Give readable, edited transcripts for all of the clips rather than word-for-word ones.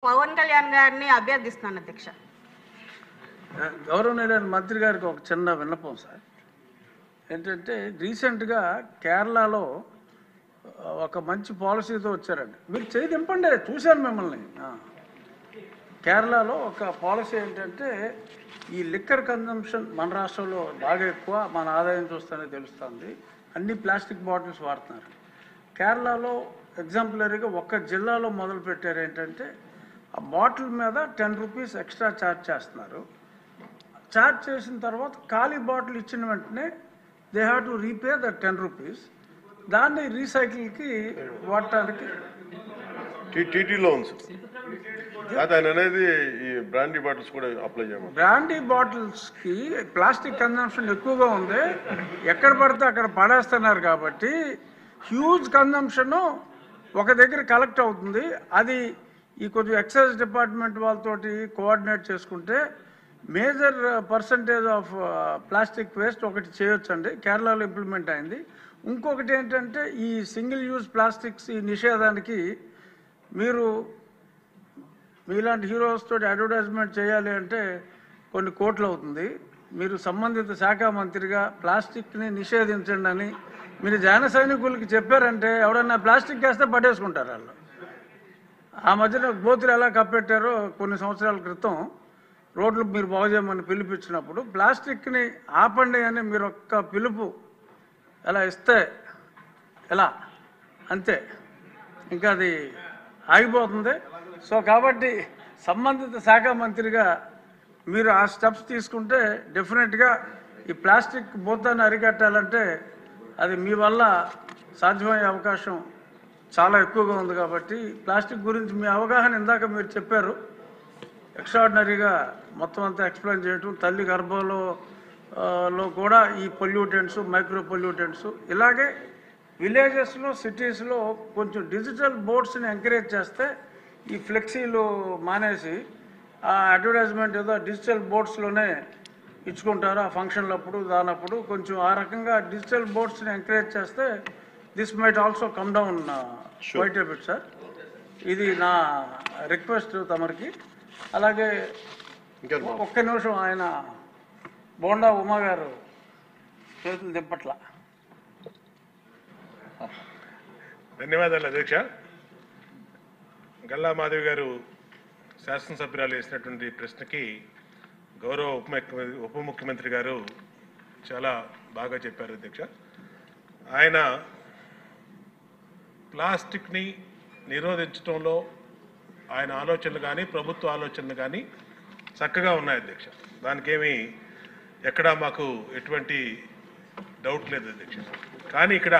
పవన్ కళ్యాణ్ గారిని అభ్యర్థిస్తున్నాను అధ్యక్ష. గౌరవనీయులైన మంత్రి గారికి ఒక చిన్న విన్నపం సార్. ఏంటంటే రీసెంట్గా కేరళలో ఒక మంచి పాలసీతో వచ్చారండి. మీరు చేయి దింపండి, చూశాను మిమ్మల్ని. కేరళలో ఒక పాలసీ ఏంటంటే ఈ లిక్కర్ కన్జంప్షన్ మన రాష్ట్రంలో బాగా ఎక్కువ, మన ఆదాయం చూస్తేనే తెలుస్తుంది. అన్ని ప్లాస్టిక్ బాటిల్స్ వాడుతున్నారు. కేరళలో ఎగ్జాంపులరీగా ఒక్క జిల్లాలో మొదలు పెట్టారు. ఏంటంటే ఆ బాటిల్ మీద 10 రూపీస్ ఎక్స్ట్రా ఛార్జ్ చేస్తున్నారు. ఛార్జ్ చేసిన తర్వాత ఖాళీ బాటిల్ ఇచ్చిన వెంటనే they have to repay the 10 rupees. దాన్ని రీసైకిల్కి వాడటానికి టీటీలో ఉంది సార్. అనేది ఈ బ్రాండీ బాటిల్స్ కూడా అప్లై చేయమని. బ్రాండీ బాటిల్స్కి ప్లాస్టిక్ కన్జంప్షన్ ఎక్కువగా ఉంది. ఎక్కడ పడితే అక్కడ పడేస్తున్నారు కాబట్టి హ్యూజ్ కన్జంప్షను ఒక దగ్గర కలెక్ట్ అవుతుంది. అది ఈ కొంచెం ఎక్సైజ్ డిపార్ట్మెంట్ వాళ్ళతోటి కోఆర్డినేట్ చేసుకుంటే major percentage of plastic waste ఒకటి చేయొచ్చండి. కేరళలో ఇంప్లిమెంట్ అయింది. ఇంకొకటి ఏంటంటే ఈ సింగిల్ యూజ్ ప్లాస్టిక్స్ ఈ నిషేధానికి మీరు మీలాంటి హీరోస్ తోటి అడ్వర్టైజ్మెంట్ చేయాలి అంటే కొన్ని కోట్లు అవుతుంది. మీరు సంబంధిత శాఖ మంత్రిగా ప్లాస్టిక్ని నిషేధించండి అని మీరు జన సైనికులకి చెప్పారంటే ఎవడన్నా ప్లాస్టిక్ వేస్తే పట్టేసుకుంటారు వాళ్ళు. ఆ మధ్యన గోతులు ఎలా కప్పెట్టారో కొన్ని సంవత్సరాల క్రితం రోడ్లు మీరు బాగు చేయమని పిలిపించినప్పుడు ప్లాస్టిక్ని ఆపండి అని మీరు ఒక్క పిలుపు ఎలా ఇస్తే ఎలా అంతే, ఇంకా అది ఆగిపోతుంది. సో కాబట్టి సంబంధిత శాఖ మంత్రిగా మీరు ఆ స్టెప్స్ తీసుకుంటే డెఫినెట్గా ఈ ప్లాస్టిక్ భూతాన్ని అరికట్టాలంటే అది మీ వల్ల సాధ్యమయ్యే అవకాశం చాలా ఎక్కువగా ఉంది. కాబట్టి ప్లాస్టిక్ గురించి మీ అవగాహన ఇందాక మీరు చెప్పారు. ఎక్స్ట్రాడినరీగా మొత్తం అంతా ఎక్స్ప్లెయిన్ చేయటం, తల్లి గర్భంలో కూడా ఈ పొల్యూటెంట్స్, మైక్రో పొల్యూటెంట్స్, ఇలాగే విలేజెస్లో సిటీస్లో కొంచెం డిజిటల్ బోర్డ్స్ని ఎంకరేజ్ చేస్తే ఈ ఫ్లెక్సీలు మానేసి ఆ అడ్వర్టైజ్మెంట్ ఏదో డిజిటల్ బోర్డ్స్లోనే ఇచ్చుకుంటారు. ఆ ఫంక్షన్లప్పుడు దానప్పుడు కొంచెం ఆ రకంగా డిజిటల్ బోర్డ్స్ని ఎంకరేజ్ చేస్తే this might also come down quite a bit sir. ఇది నా రిక్వెస్ట్ తమరికి. అలాగే ఒక్క నిమిషం, ఆయన బోండా ఉమా గారు చేతులు దింపట్ల. ధన్యవాదాలు అధ్యక్ష. గల్లా మాధవి గారు శాసనసభ్యురాలు వేసినటువంటి ప్రశ్నకి గౌరవ ఉప ముఖ్యమంత్రి గారు చాలా బాగా చెప్పారు అధ్యక్ష. ఆయన ప్లాస్టిక్ని నిరోధించడంలో ఆయన ఆలోచనలు కానీ ప్రభుత్వ ఆలోచనలు కానీ చక్కగా ఉన్నాయి అధ్యక్ష. దానికేమీ ఎక్కడా మాకు ఎటువంటి డౌట్ లేదు అధ్యక్ష. కానీ ఇక్కడ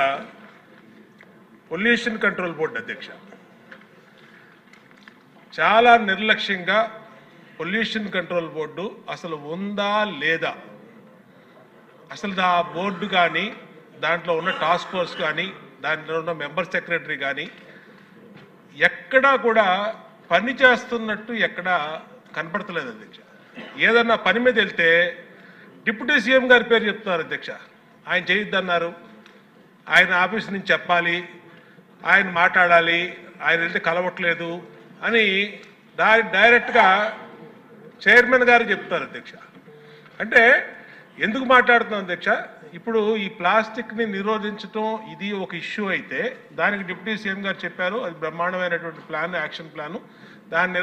పొల్యూషన్ కంట్రోల్ బోర్డు అధ్యక్ష చాలా నిర్లక్ష్యంగా పొల్యూషన్ కంట్రోల్ బోర్డు అసలు ఉందా లేదా, అసలు ఆ బోర్డు కానీ దాంట్లో ఉన్న టాస్క్ ఫోర్స్ కానీ దాంట్లో ఉన్న మెంబర్ సెక్రటరీ కానీ ఎక్కడా కూడా పని చేస్తున్నట్టు ఎక్కడా కనపడతలేదు అధ్యక్ష. ఏదన్నా పని మీద వెళ్తే డిప్యూటీ సీఎం గారి పేరు చెప్తున్నారు అధ్యక్ష. ఆయన చేయొద్దన్నారు, ఆయన ఆఫీస్ నుంచి చెప్పాలి, ఆయన మాట్లాడాలి, ఆయన వెళ్తే కలవట్లేదు అని డైరెక్ట్గా చైర్మన్ గారు చెప్తారు అధ్యక్ష. అంటే ఎందుకు మాట్లాడుతున్నాం అధ్యక్ష, ఇప్పుడు ఈ ప్లాస్టిక్ని నిరోధించడం ఇది ఒక ఇష్యూ అయితే దానికి డిప్యూటీ సీఎం గారు చెప్పారు. అది బ్రహ్మాండమైనటువంటి ప్లాన్, యాక్షన్ ప్లాను. దాన్ని